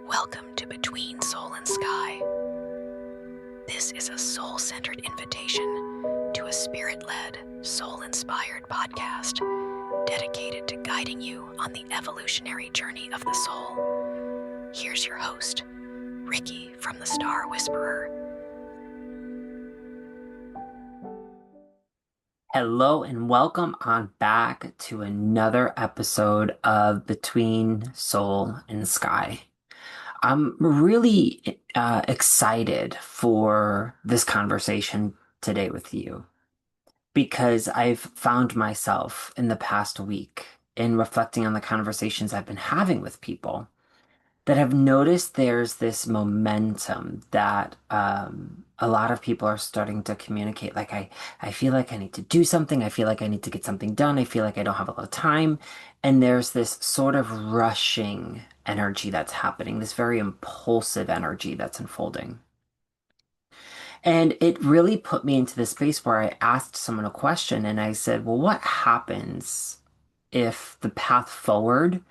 Welcome to Between Soul and Sky. This is a soul-centered invitation to a spirit-led, soul-inspired podcast dedicated to guiding you on the evolutionary journey of the soul. Here's your host, Ricky from the Star Whisperer. Hello and welcome on back to another episode of Between Soul and Sky. I'm really excited for this conversation today with you because I've found myself in the past week in reflecting on the conversations I've been having with people that have noticed there's this momentum that a lot of people are starting to communicate. Like, I feel like I need to do something. I feel like I need to get something done. I feel like I don't have a lot of time. And there's this sort of rushing energy that's happening, this very impulsive energy that's unfolding. And it really put me into this space where I asked someone a question and I said, well, what happens if the path forward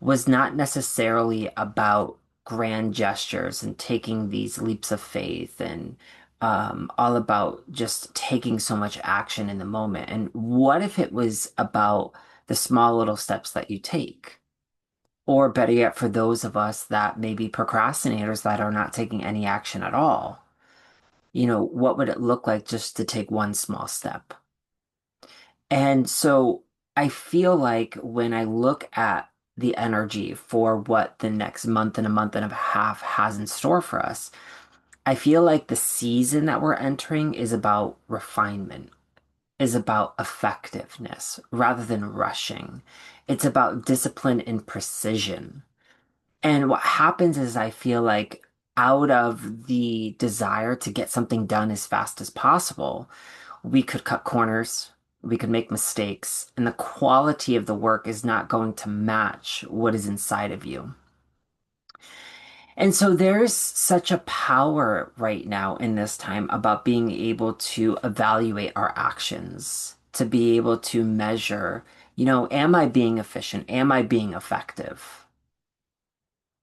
was not necessarily about grand gestures and taking these leaps of faith and all about just taking so much action in the moment? And what if it was about the small little steps that you take? Or better yet, for those of us that may be procrastinators that are not taking any action at all, what would it look like just to take one small step? And so I feel like when I look at the energy for what the next month and a month and a half has in store for us, I feel like the season that we're entering is about refinement, is about effectiveness rather than rushing. It's about discipline and precision. And what happens is I feel like out of the desire to get something done as fast as possible, we could cut corners, we could make mistakes, and the quality of the work is not going to match what is inside of you. And so there's such a power right now in this time about being able to evaluate our actions, to be able to measure, am I being efficient? Am I being effective?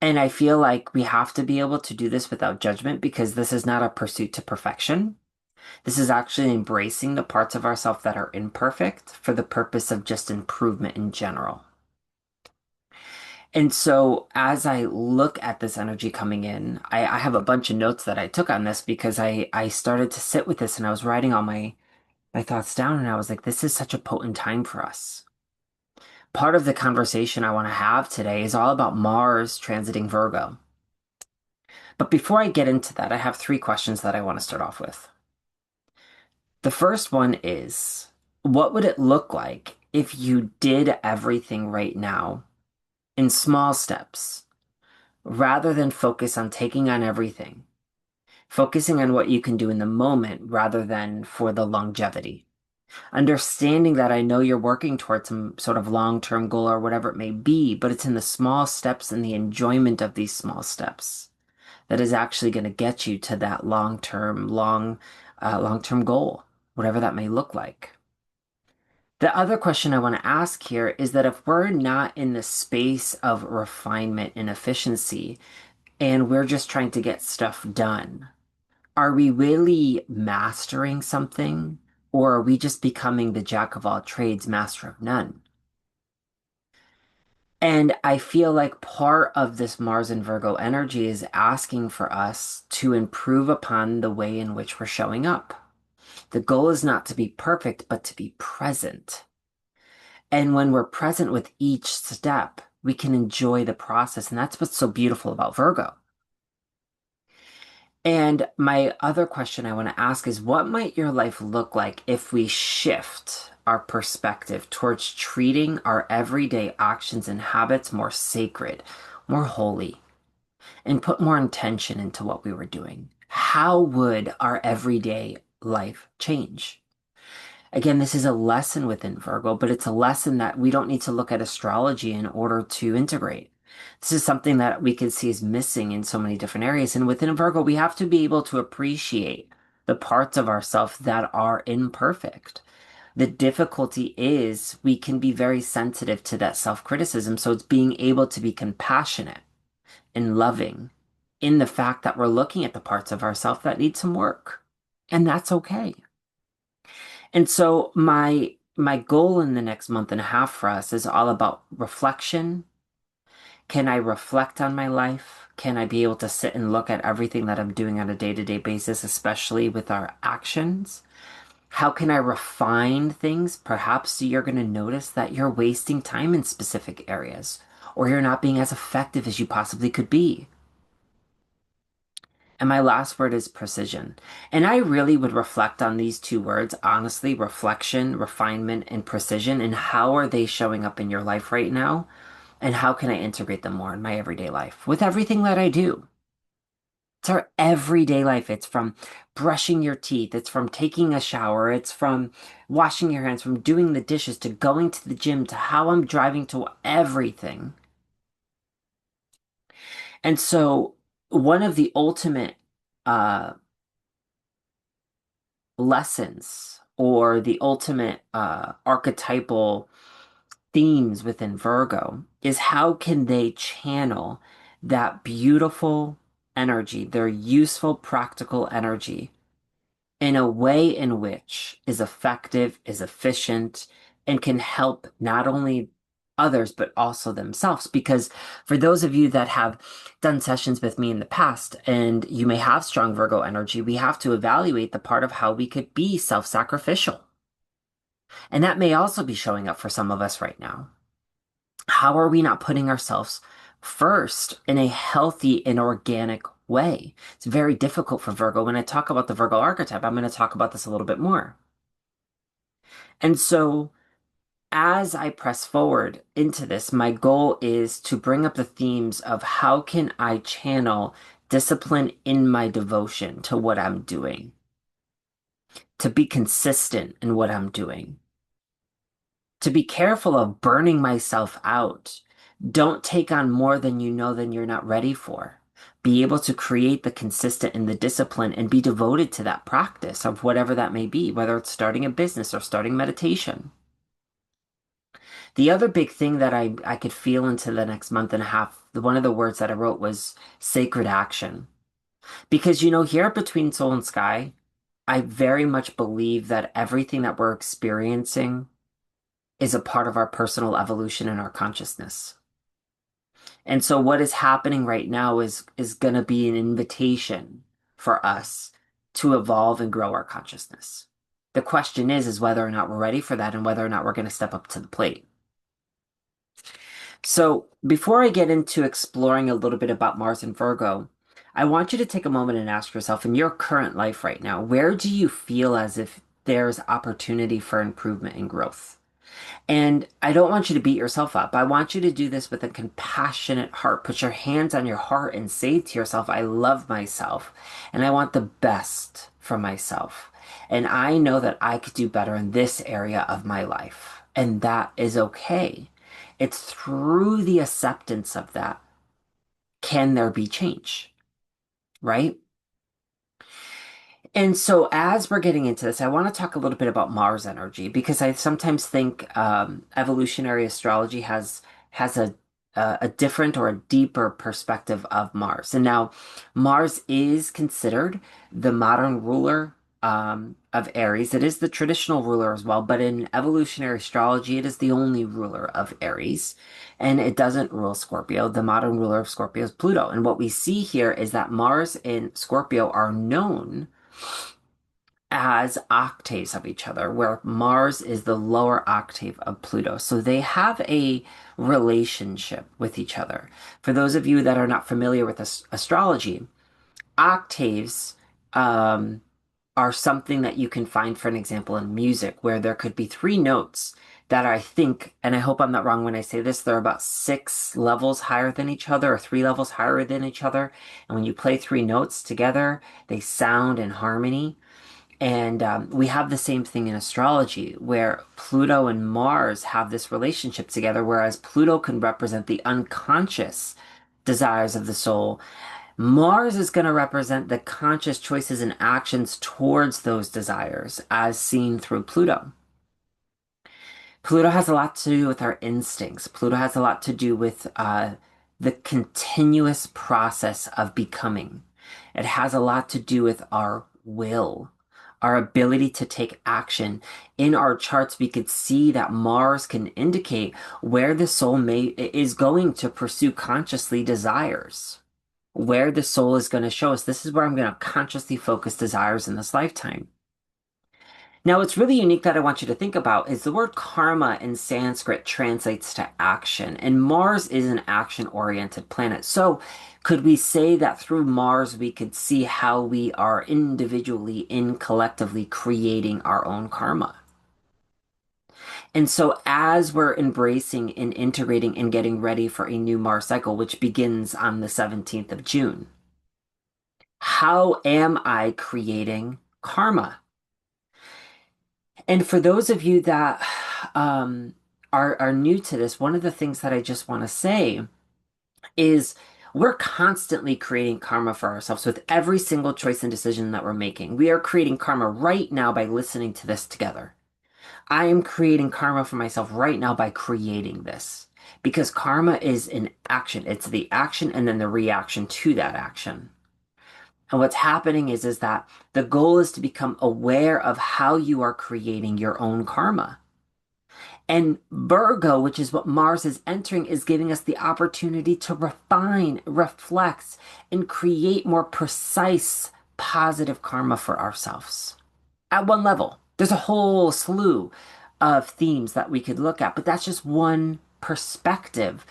And I feel like we have to be able to do this without judgment because this is not a pursuit to perfection. This is actually embracing the parts of ourselves that are imperfect for the purpose of just improvement in general. And so as I look at this energy coming in, I have a bunch of notes that I took on this because I started to sit with this and I was writing all my thoughts down and I was like, this is such a potent time for us. Part of the conversation I want to have today is all about Mars transiting Virgo. But before I get into that, I have three questions that I want to start off with. The first one is, what would it look like if you did everything right now in small steps rather than focus on taking on everything, focusing on what you can do in the moment rather than for the longevity? Understanding that I know you're working towards some sort of long-term goal or whatever it may be, but it's in the small steps and the enjoyment of these small steps that is actually going to get you to that long-term goal, whatever that may look like. The other question I want to ask here is that if we're not in the space of refinement and efficiency, and we're just trying to get stuff done, are we really mastering something, or are we just becoming the jack of all trades, master of none? And I feel like part of this Mars and Virgo energy is asking for us to improve upon the way in which we're showing up. The goal is not to be perfect, but to be present. And when we're present with each step, we can enjoy the process. And that's what's so beautiful about Virgo. And my other question I want to ask is, what might your life look like if we shift our perspective towards treating our everyday actions and habits more sacred, more holy, and put more intention into what we were doing? How would our everyday life change? Again, this is a lesson within Virgo, but it's a lesson that we don't need to look at astrology in order to integrate. This is something that we can see is missing in so many different areas. And within Virgo, we have to be able to appreciate the parts of ourselves that are imperfect. The difficulty is we can be very sensitive to that self-criticism. So it's being able to be compassionate and loving in the fact that we're looking at the parts of ourselves that need some work. And that's okay. And so my goal in the next month and a half for us is all about reflection. Can I reflect on my life? Can I be able to sit and look at everything that I'm doing on a day-to-day basis, especially with our actions? How can I refine things? Perhaps you're going to notice that you're wasting time in specific areas, or you're not being as effective as you possibly could be. And my last word is precision. And I really would reflect on these two words, honestly, reflection, refinement, and precision, and how are they showing up in your life right now? And how can I integrate them more in my everyday life with everything that I do? It's our everyday life. It's from brushing your teeth. It's from taking a shower. It's from washing your hands, from doing the dishes to going to the gym to how I'm driving to everything. And so one of the ultimate uh, lessons or the ultimate archetypal themes within Virgo is how can they channel that beautiful energy, their useful, practical energy in a way in which is effective, is efficient, and can help not only others, but also themselves. Because for those of you that have done sessions with me in the past, and you may have strong Virgo energy, we have to evaluate the part of how we could be self-sacrificial. And that may also be showing up for some of us right now. How are we not putting ourselves first in a healthy and organic way? It's very difficult for Virgo. When I talk about the Virgo archetype, I'm going to talk about this a little bit more. And so, as I press forward into this, my goal is to bring up the themes of how can I channel discipline in my devotion to what I'm doing, to be consistent in what I'm doing, to be careful of burning myself out. Don't take on more than you know than you're not ready for. Be able to create the consistent and the discipline and be devoted to that practice of whatever that may be, whether it's starting a business or starting meditation. The other big thing that I could feel into the next month and a half, one of the words that I wrote was sacred action. Because, here between soul and sky, I very much believe that everything that we're experiencing is a part of our personal evolution and our consciousness. And so what is happening right now is going to be an invitation for us to evolve and grow our consciousness. The question is whether or not we're ready for that and whether or not we're going to step up to the plate. So before I get into exploring a little bit about Mars and Virgo, I want you to take a moment and ask yourself in your current life right now, where do you feel as if there's opportunity for improvement and growth? And I don't want you to beat yourself up. I want you to do this with a compassionate heart. Put your hands on your heart and say to yourself, I love myself and I want the best for myself. And I know that I could do better in this area of my life. And that is okay. It's through the acceptance of that can there be change, right? And so, as we're getting into this, I want to talk a little bit about Mars energy because I sometimes think evolutionary astrology has a different or a deeper perspective of Mars. And now, Mars is considered the modern ruler of Aries. It is the traditional ruler as well, but in evolutionary astrology, it is the only ruler of Aries, and it doesn't rule Scorpio. The modern ruler of Scorpio is Pluto. And what we see here is that Mars and Scorpio are known as octaves of each other, where Mars is the lower octave of Pluto. So they have a relationship with each other. For those of you that are not familiar with astrology, octaves are something that you can find, for an example, in music, where there could be three notes that I think, and I hope I'm not wrong when I say this, they're about 6 levels higher than each other or 3 levels higher than each other. And when you play three notes together, they sound in harmony. And we have the same thing in astrology, where Pluto and Mars have this relationship together, whereas Pluto can represent the unconscious desires of the soul. Mars is going to represent the conscious choices and actions towards those desires, as seen through Pluto. Pluto has a lot to do with our instincts. Pluto has a lot to do with the continuous process of becoming. It has a lot to do with our will, our ability to take action. In our charts, we could see that Mars can indicate where the soul is going to pursue consciously desires, where the soul is going to show us this is where I'm going to consciously focus desires in this lifetime. Now, what's really unique that I want you to think about is the word karma in Sanskrit translates to action, and Mars is an action-oriented planet. So, could we say that through Mars we could see how we are individually and collectively creating our own karma? And so, as we're embracing and integrating and getting ready for a new Mars cycle, which begins on the 17th of June, how am I creating karma? And for those of you that are new to this, one of the things that I just want to say is we're constantly creating karma for ourselves with every single choice and decision that we're making. We are creating karma right now by listening to this together. I am creating karma for myself right now by creating this because karma is an action. It's the action and then the reaction to that action. And what's happening is that the goal is to become aware of how you are creating your own karma. And Virgo, which is what Mars is entering, is giving us the opportunity to refine, reflect, and create more precise, positive karma for ourselves at one level. There's a whole slew of themes that we could look at, but that's just one perspective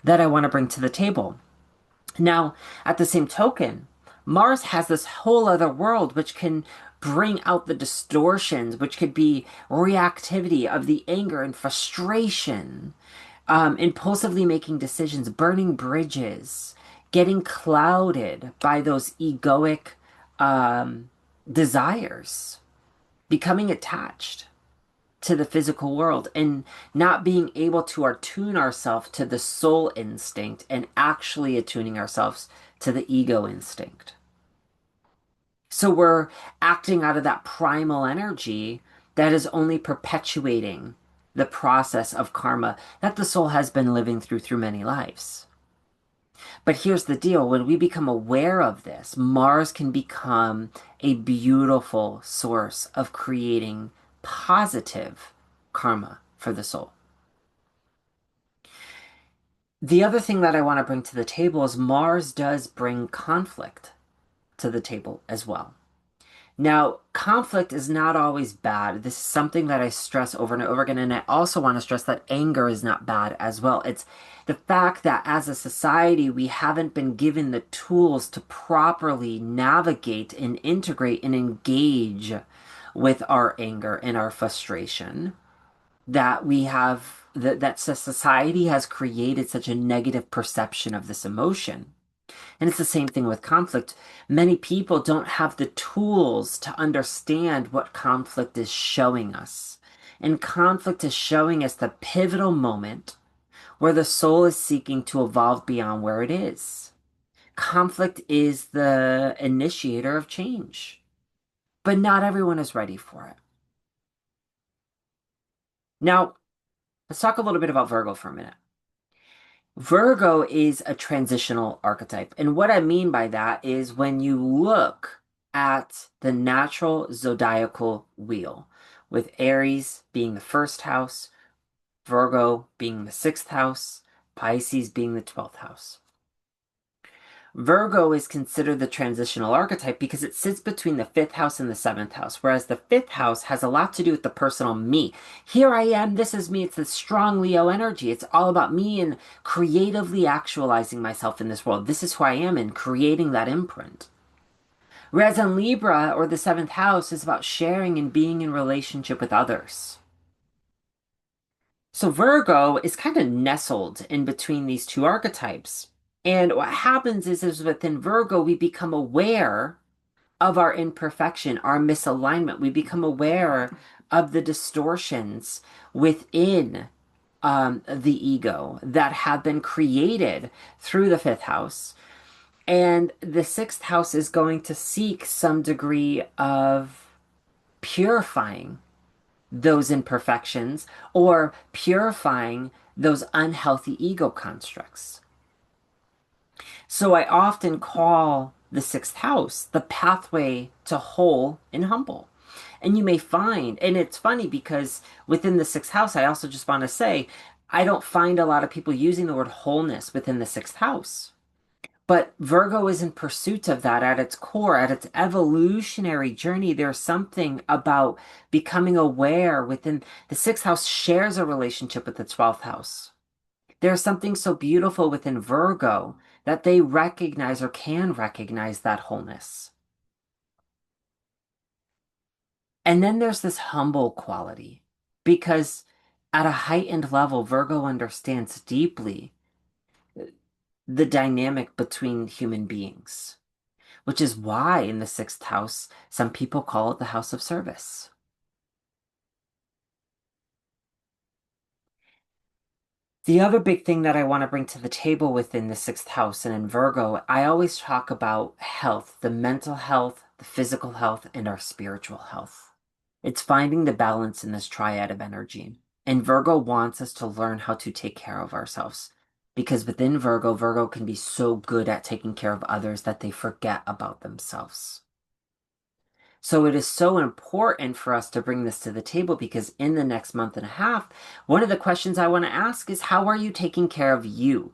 that I want to bring to the table. Now, at the same token, Mars has this whole other world which can bring out the distortions, which could be reactivity of the anger and frustration, impulsively making decisions, burning bridges, getting clouded by those egoic desires, becoming attached to the physical world and not being able to attune ourselves to the soul instinct and actually attuning ourselves to the ego instinct. So we're acting out of that primal energy that is only perpetuating the process of karma that the soul has been living through many lives. But here's the deal. When we become aware of this, Mars can become a beautiful source of creating positive karma for the soul. The other thing that I want to bring to the table is Mars does bring conflict to the table as well. Now, conflict is not always bad. This is something that I stress over and over again. And I also want to stress that anger is not bad as well. It's the fact that as a society, we haven't been given the tools to properly navigate and integrate and engage with our anger and our frustration. That we have, that society has created such a negative perception of this emotion. And it's the same thing with conflict. Many people don't have the tools to understand what conflict is showing us. And conflict is showing us the pivotal moment where the soul is seeking to evolve beyond where it is. Conflict is the initiator of change, but not everyone is ready for it. Now, let's talk a little bit about Virgo for a minute. Virgo is a transitional archetype. And what I mean by that is when you look at the natural zodiacal wheel, with Aries being the first house, Virgo being the sixth house, Pisces being the 12th house. Virgo is considered the transitional archetype because it sits between the fifth house and the seventh house, whereas the fifth house has a lot to do with the personal me. Here I am, this is me. It's the strong Leo energy. It's all about me and creatively actualizing myself in this world. This is who I am and creating that imprint. Whereas in Libra or the seventh house is about sharing and being in relationship with others. So Virgo is kind of nestled in between these two archetypes. And what happens is within Virgo, we become aware of our imperfection, our misalignment. We become aware of the distortions within the ego that have been created through the fifth house. And the sixth house is going to seek some degree of purifying those imperfections or purifying those unhealthy ego constructs. So I often call the sixth house the pathway to whole and humble. And you may find, and it's funny because within the sixth house, I also just want to say, I don't find a lot of people using the word wholeness within the sixth house. But Virgo is in pursuit of that at its core, at its evolutionary journey. There's something about becoming aware within the sixth house shares a relationship with the 12th house. There's something so beautiful within Virgo that they recognize or can recognize that wholeness. And then there's this humble quality because at a heightened level, Virgo understands deeply the dynamic between human beings, which is why in the sixth house, some people call it the house of service. The other big thing that I want to bring to the table within the sixth house and in Virgo, I always talk about health, the mental health, the physical health, and our spiritual health. It's finding the balance in this triad of energy. And Virgo wants us to learn how to take care of ourselves. Because within Virgo, Virgo can be so good at taking care of others that they forget about themselves. So it is so important for us to bring this to the table because in the next month and a half, one of the questions I want to ask is how are you taking care of you?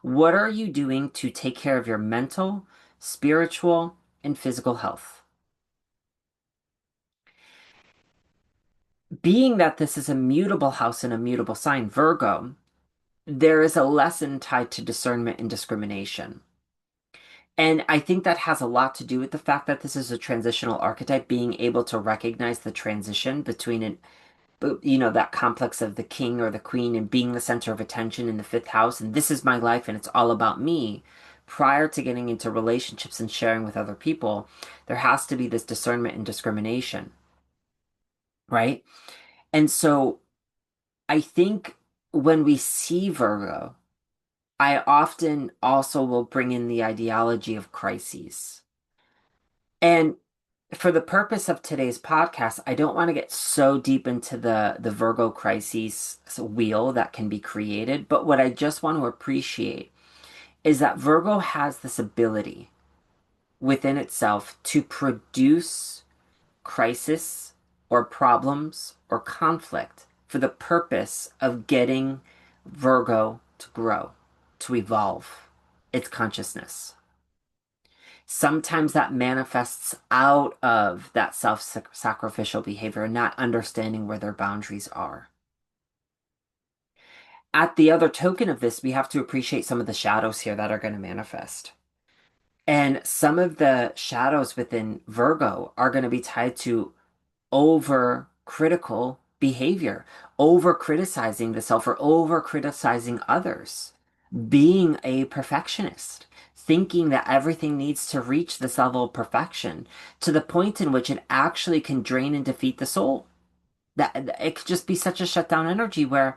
What are you doing to take care of your mental, spiritual, and physical health? Being that this is a mutable house and a mutable sign, Virgo, there is a lesson tied to discernment and discrimination. And I think that has a lot to do with the fact that this is a transitional archetype, being able to recognize the transition between that complex of the king or the queen and being the center of attention in the fifth house. And this is my life and it's all about me. Prior to getting into relationships and sharing with other people, there has to be this discernment and discrimination, right? And so I think when we see Virgo, I often also will bring in the ideology of crises. And for the purpose of today's podcast, I don't want to get so deep into the Virgo crises wheel that can be created, but what I just want to appreciate is that Virgo has this ability within itself to produce crisis or problems or conflict for the purpose of getting Virgo to grow, to evolve its consciousness. Sometimes that manifests out of that self-sacrificial behavior, not understanding where their boundaries are. At the other token of this, we have to appreciate some of the shadows here that are going to manifest. And some of the shadows within Virgo are going to be tied to over critical behavior, over criticizing the self or over criticizing others, being a perfectionist, thinking that everything needs to reach this level of perfection to the point in which it actually can drain and defeat the soul. That it could just be such a shutdown energy where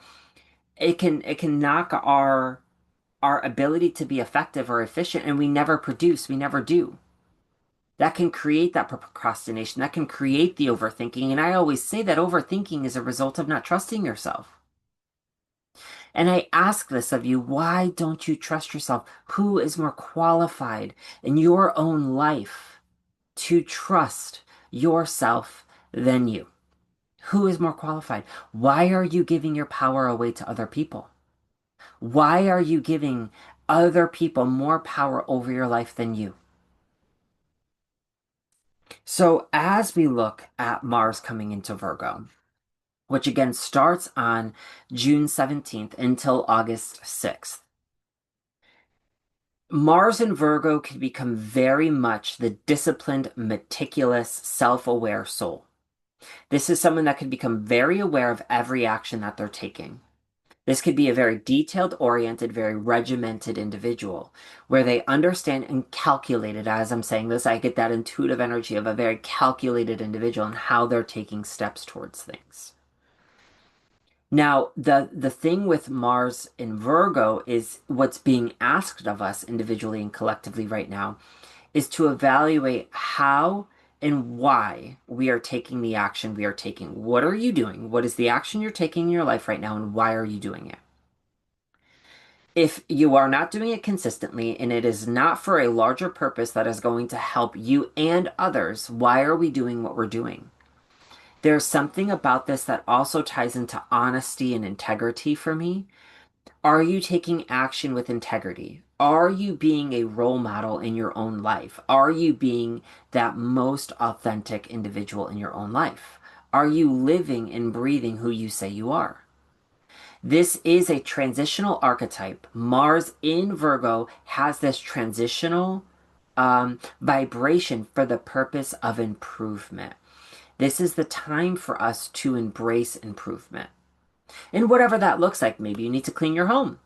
it can knock our ability to be effective or efficient and we never produce, we never do. That can create that procrastination. That can create the overthinking. And I always say that overthinking is a result of not trusting yourself. And I ask this of you, why don't you trust yourself? Who is more qualified in your own life to trust yourself than you? Who is more qualified? Why are you giving your power away to other people? Why are you giving other people more power over your life than you? So, as we look at Mars coming into Virgo, which again starts on June 17th until August 6th, Mars in Virgo can become very much the disciplined, meticulous, self-aware soul. This is someone that can become very aware of every action that they're taking. This could be a very detailed oriented, very regimented individual where they understand and calculate it. As I'm saying this, I get that intuitive energy of a very calculated individual and how they're taking steps towards things. Now, the thing with Mars in Virgo is what's being asked of us individually and collectively right now is to evaluate how and why we are taking the action we are taking. What are you doing? What is the action you're taking in your life right now, and why are you doing it? If you are not doing it consistently and it is not for a larger purpose that is going to help you and others, why are we doing what we're doing? There's something about this that also ties into honesty and integrity for me. Are you taking action with integrity? Are you being a role model in your own life? Are you being that most authentic individual in your own life? Are you living and breathing who you say you are? This is a transitional archetype. Mars in Virgo has this transitional vibration for the purpose of improvement. This is the time for us to embrace improvement. And whatever that looks like, maybe you need to clean your home.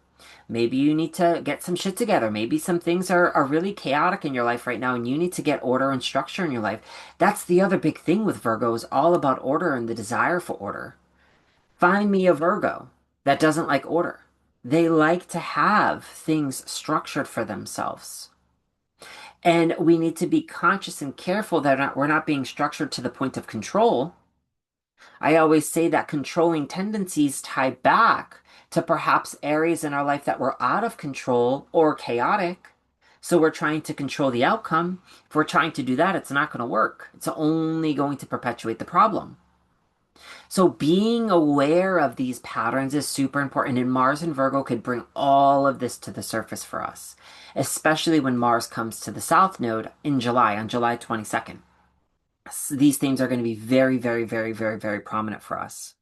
Maybe you need to get some shit together. Maybe some things are really chaotic in your life right now and you need to get order and structure in your life. That's the other big thing with Virgo is all about order and the desire for order. Find me a Virgo that doesn't like order. They like to have things structured for themselves. And we need to be conscious and careful that we're not being structured to the point of control. I always say that controlling tendencies tie back to perhaps areas in our life that were out of control or chaotic. So we're trying to control the outcome. If we're trying to do that, it's not going to work. It's only going to perpetuate the problem. So being aware of these patterns is super important, and Mars and Virgo could bring all of this to the surface for us, especially when Mars comes to the South Node in July, on July 22nd. These themes are going to be very, very, very, very, very prominent for us.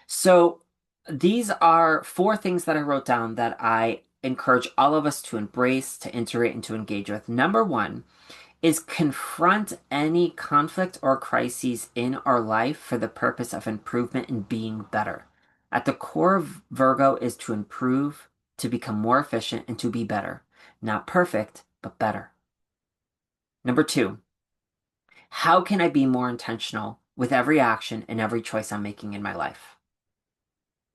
So these are four things that I wrote down that I encourage all of us to embrace, to integrate, and to engage with. Number one is confront any conflict or crises in our life for the purpose of improvement and being better. At the core of Virgo is to improve, to become more efficient, and to be better. Not perfect, but better. Number two, how can I be more intentional with every action and every choice I'm making in my life?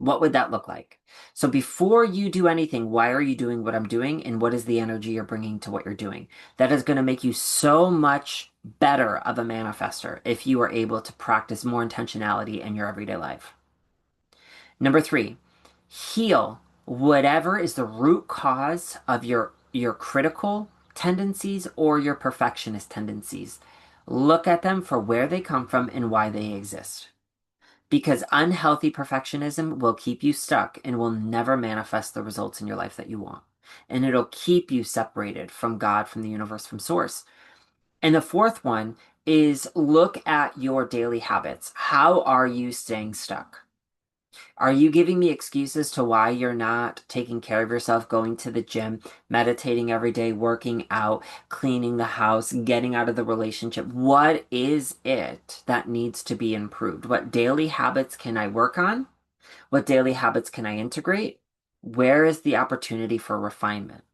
What would that look like? So before you do anything, why are you doing what I'm doing? And what is the energy you're bringing to what you're doing? That is going to make you so much better of a manifester if you are able to practice more intentionality in your everyday life. Number three, heal whatever is the root cause of your critical tendencies or your perfectionist tendencies. Look at them for where they come from and why they exist. Because unhealthy perfectionism will keep you stuck and will never manifest the results in your life that you want. And it'll keep you separated from God, from the universe, from source. And the fourth one is look at your daily habits. How are you staying stuck? Are you giving me excuses to why you're not taking care of yourself, going to the gym, meditating every day, working out, cleaning the house, getting out of the relationship? What is it that needs to be improved? What daily habits can I work on? What daily habits can I integrate? Where is the opportunity for refinement?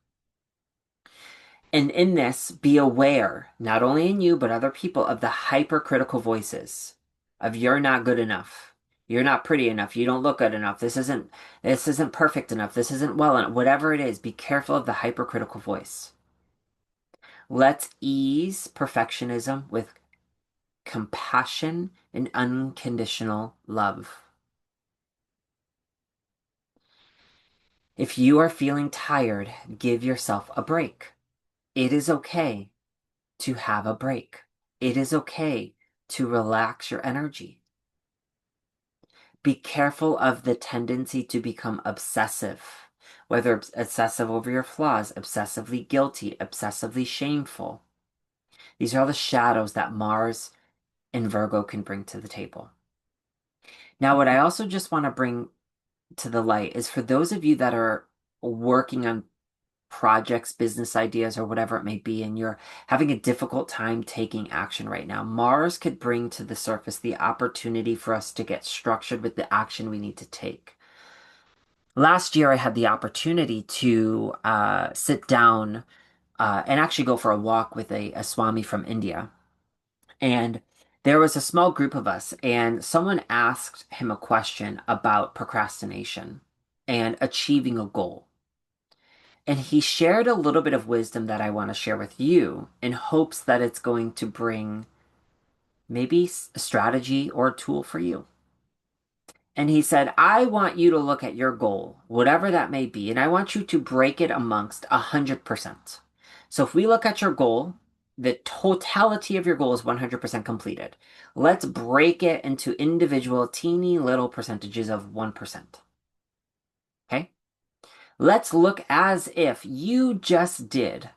And in this, be aware, not only in you, but other people, of the hypercritical voices of you're not good enough. You're not pretty enough. You don't look good enough. This isn't perfect enough. This isn't well enough. Whatever it is, be careful of the hypercritical voice. Let's ease perfectionism with compassion and unconditional love. If you are feeling tired, give yourself a break. It is okay to have a break. It is okay to relax your energy. Be careful of the tendency to become obsessive, whether it's obsessive over your flaws, obsessively guilty, obsessively shameful. These are all the shadows that Mars and Virgo can bring to the table. Now, what I also just want to bring to the light is for those of you that are working on projects, business ideas, or whatever it may be, and you're having a difficult time taking action right now, Mars could bring to the surface the opportunity for us to get structured with the action we need to take. Last year, I had the opportunity to sit down and actually go for a walk with a Swami from India. And there was a small group of us, and someone asked him a question about procrastination and achieving a goal. And he shared a little bit of wisdom that I want to share with you in hopes that it's going to bring maybe a strategy or a tool for you. And he said, I want you to look at your goal, whatever that may be, and I want you to break it amongst 100%. So if we look at your goal, the totality of your goal is 100% completed. Let's break it into individual teeny little percentages of 1%. Okay? Let's look as if you just did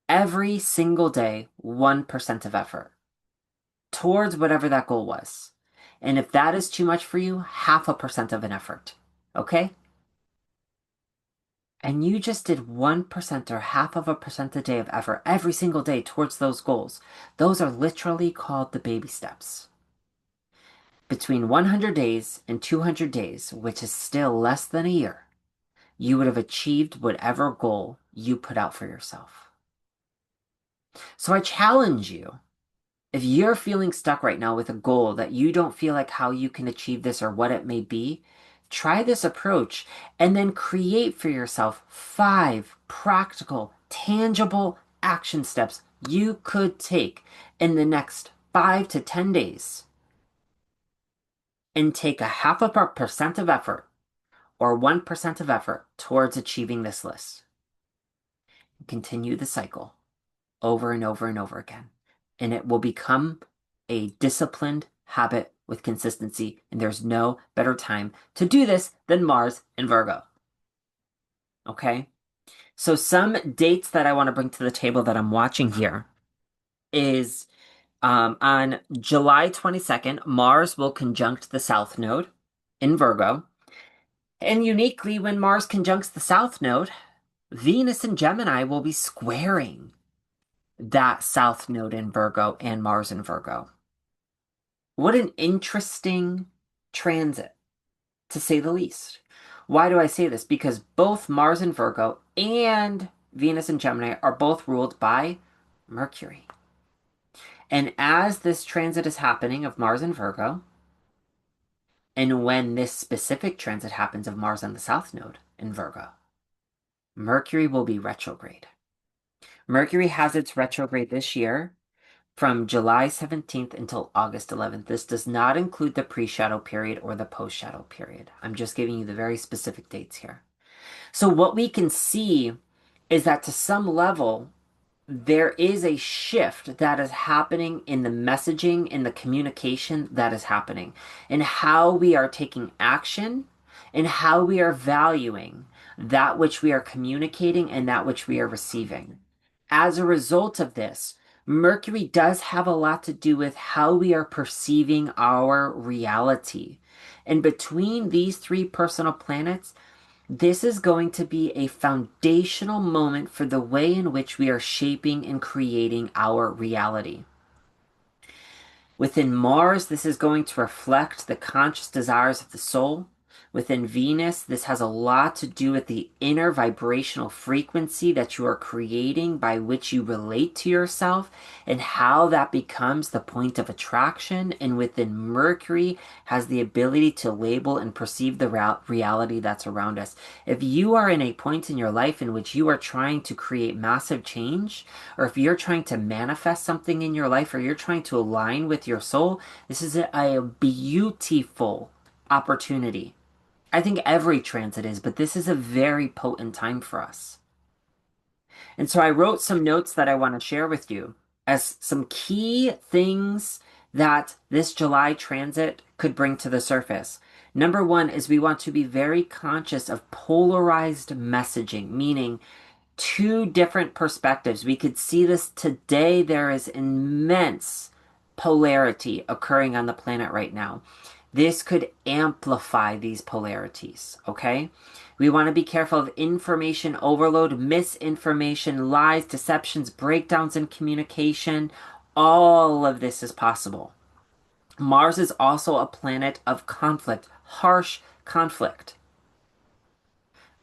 every single day 1% of effort towards whatever that goal was. And if that is too much for you, 0.5% of an effort. Okay? And you just did 1% or 0.5% a day of effort every single day towards those goals. Those are literally called the baby steps. Between 100 days and 200 days, which is still less than a year, you would have achieved whatever goal you put out for yourself. So I challenge you, if you're feeling stuck right now with a goal that you don't feel like how you can achieve this or what it may be, try this approach and then create for yourself 5 practical, tangible action steps you could take in the next 5 to 10 days and take a 0.5% of effort or 1% of effort towards achieving this list. Continue the cycle over and over and over again. And it will become a disciplined habit with consistency. And there's no better time to do this than Mars in Virgo. Okay? So some dates that I want to bring to the table that I'm watching here is on July 22nd, Mars will conjunct the South Node in Virgo. And uniquely, when Mars conjuncts the South Node, Venus in Gemini will be squaring that South Node in Virgo and Mars in Virgo. What an interesting transit, to say the least. Why do I say this? Because both Mars in Virgo and Venus in Gemini are both ruled by Mercury. And as this transit is happening of Mars in Virgo, and when this specific transit happens of Mars on the South Node in Virgo, Mercury will be retrograde. Mercury has its retrograde this year from July 17th until August 11th. This does not include the pre-shadow period or the post-shadow period. I'm just giving you the very specific dates here. So what we can see is that to some level, there is a shift that is happening in the messaging, in the communication that is happening, in how we are taking action, and how we are valuing that which we are communicating and that which we are receiving. As a result of this, Mercury does have a lot to do with how we are perceiving our reality. And between these 3 personal planets, this is going to be a foundational moment for the way in which we are shaping and creating our reality. Within Mars, this is going to reflect the conscious desires of the soul. Within Venus, this has a lot to do with the inner vibrational frequency that you are creating by which you relate to yourself and how that becomes the point of attraction. And within Mercury has the ability to label and perceive the reality that's around us. If you are in a point in your life in which you are trying to create massive change, or if you're trying to manifest something in your life, or you're trying to align with your soul, this is a beautiful opportunity. I think every transit is, but this is a very potent time for us. And so I wrote some notes that I want to share with you as some key things that this July transit could bring to the surface. Number 1 is we want to be very conscious of polarized messaging, meaning 2 different perspectives. We could see this today. There is immense polarity occurring on the planet right now. This could amplify these polarities, okay? We want to be careful of information overload, misinformation, lies, deceptions, breakdowns in communication. All of this is possible. Mars is also a planet of conflict, harsh conflict.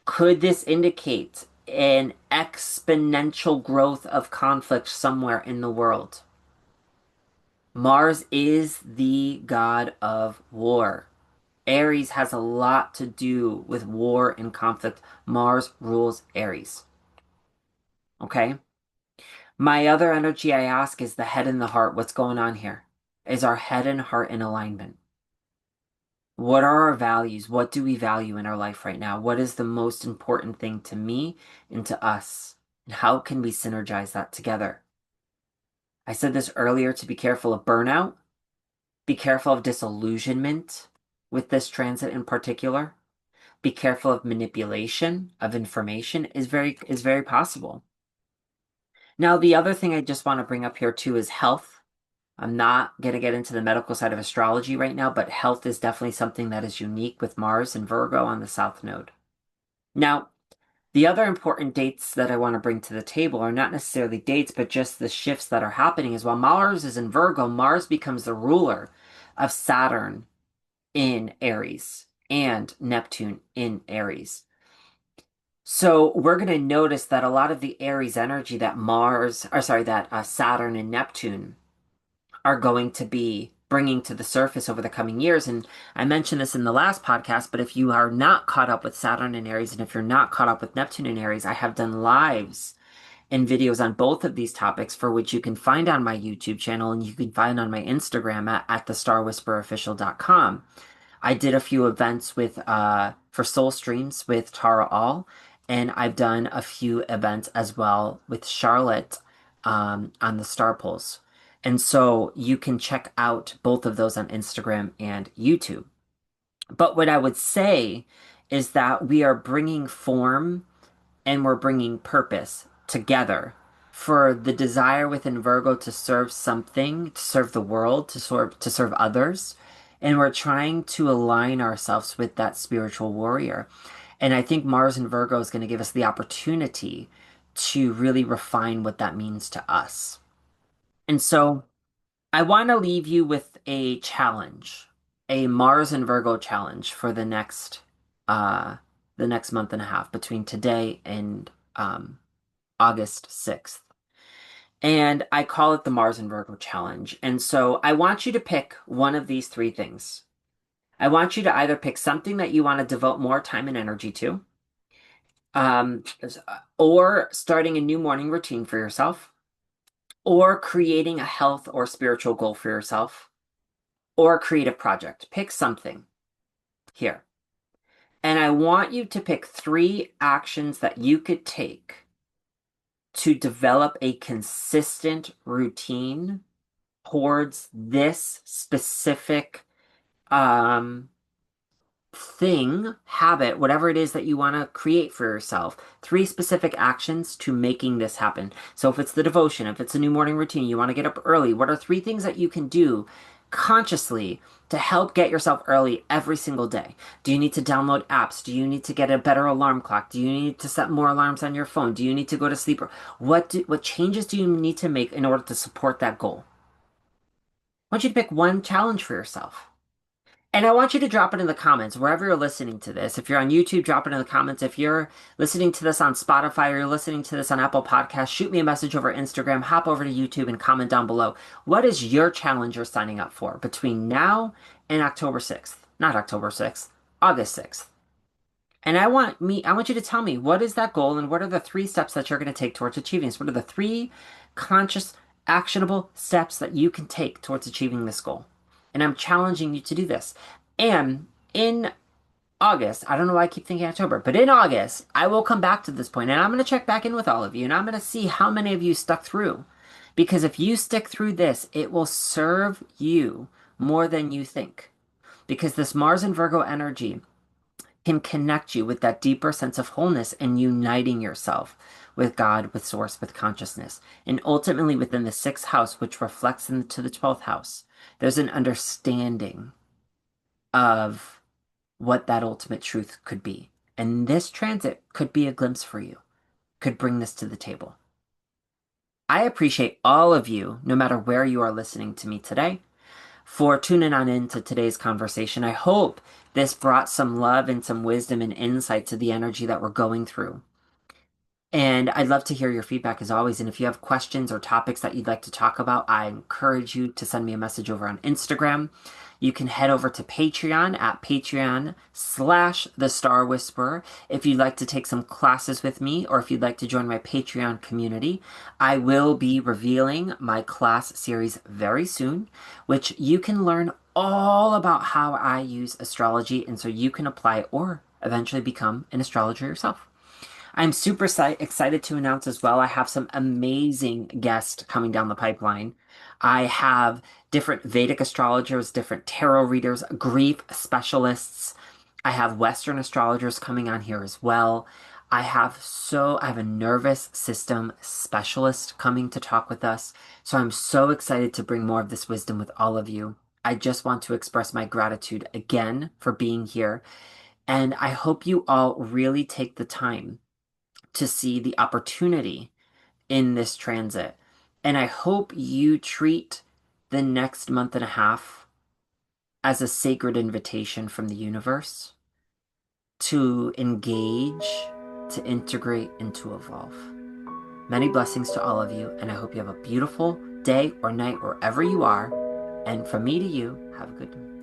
Could this indicate an exponential growth of conflict somewhere in the world? Mars is the god of war. Aries has a lot to do with war and conflict. Mars rules Aries. Okay? My other energy I ask is the head and the heart. What's going on here? Is our head and heart in alignment? What are our values? What do we value in our life right now? What is the most important thing to me and to us? And how can we synergize that together? I said this earlier to be careful of burnout, be careful of disillusionment with this transit in particular. Be careful of manipulation of information is very possible. Now, the other thing I just want to bring up here too is health. I'm not going to get into the medical side of astrology right now, but health is definitely something that is unique with Mars and Virgo on the South Node. Now, the other important dates that I want to bring to the table are not necessarily dates, but just the shifts that are happening is while Mars is in Virgo, Mars becomes the ruler of Saturn in Aries and Neptune in Aries. So we're going to notice that a lot of the Aries energy that Saturn and Neptune are going to be bringing to the surface over the coming years. And I mentioned this in the last podcast, but if you are not caught up with Saturn and Aries, and if you're not caught up with Neptune and Aries, I have done lives and videos on both of these topics for which you can find on my YouTube channel and you can find on my Instagram at thestarwhisperofficial.com. I did a few events with for Soul Streams with Tara All, and I've done a few events as well with Charlotte on the Star Pulse. And so you can check out both of those on Instagram and YouTube. But what I would say is that we are bringing form and we're bringing purpose together for the desire within Virgo to serve something, to serve the world, to serve others. And we're trying to align ourselves with that spiritual warrior. And I think Mars in Virgo is going to give us the opportunity to really refine what that means to us. And so I want to leave you with a challenge, a Mars and Virgo challenge for uh the next month and a half between today and August 6th. And I call it the Mars and Virgo challenge. And so I want you to pick one of these three things. I want you to either pick something that you want to devote more time and energy to, um, or starting a new morning routine for yourself, or creating a health or spiritual goal for yourself, or a creative project. Pick something here. And I want you to pick three actions that you could take to develop a consistent routine towards this specific um, thing, habit, whatever it is that you want to create for yourself. Three specific actions to making this happen. So if it's the devotion, if it's a new morning routine, you want to get up early, what are three things that you can do consciously to help get yourself early every single day? Do you need to download apps? Do you need to get a better alarm clock? Do you need to set more alarms on your phone? Do you need to go to sleep? What changes do you need to make in order to support that goal? I want you to pick one challenge for yourself. And I want you to drop it in the comments wherever you're listening to this. If you're on YouTube, drop it in the comments. If you're listening to this on Spotify or you're listening to this on Apple Podcasts, shoot me a message over Instagram, hop over to YouTube and comment down below. What is your challenge you're signing up for between now and October 6th? Not October 6th, August 6th. And I want you to tell me what is that goal and what are the three steps that you're going to take towards achieving this? What are the three conscious, actionable steps that you can take towards achieving this goal? And I'm challenging you to do this. And in August, I don't know why I keep thinking October, but in August, I will come back to this point and I'm going to check back in with all of you and I'm going to see how many of you stuck through. Because if you stick through this, it will serve you more than you think. Because this Mars and Virgo energy can connect you with that deeper sense of wholeness and uniting yourself with God, with Source, with consciousness. And ultimately within the sixth house, which reflects into the 12th house, there's an understanding of what that ultimate truth could be. And this transit could be a glimpse for you, could bring this to the table. I appreciate all of you, no matter where you are listening to me today, for tuning on into today's conversation. I hope this brought some love and some wisdom and insight to the energy that we're going through. And I'd love to hear your feedback as always. And if you have questions or topics that you'd like to talk about, I encourage you to send me a message over on Instagram. You can head over to Patreon at Patreon/The Star Whisperer if you'd like to take some classes with me or if you'd like to join my Patreon community. I will be revealing my class series very soon, which you can learn all about how I use astrology and so you can apply or eventually become an astrologer yourself. I'm super excited to announce as well. I have some amazing guests coming down the pipeline. I have different Vedic astrologers, different tarot readers, grief specialists. I have Western astrologers coming on here as well. I have a nervous system specialist coming to talk with us. So I'm so excited to bring more of this wisdom with all of you. I just want to express my gratitude again for being here. And I hope you all really take the time to see the opportunity in this transit. And I hope you treat the next month and a half as a sacred invitation from the universe to engage, to integrate, and to evolve. Many blessings to all of you, and I hope you have a beautiful day or night wherever you are. And from me to you, have a good one.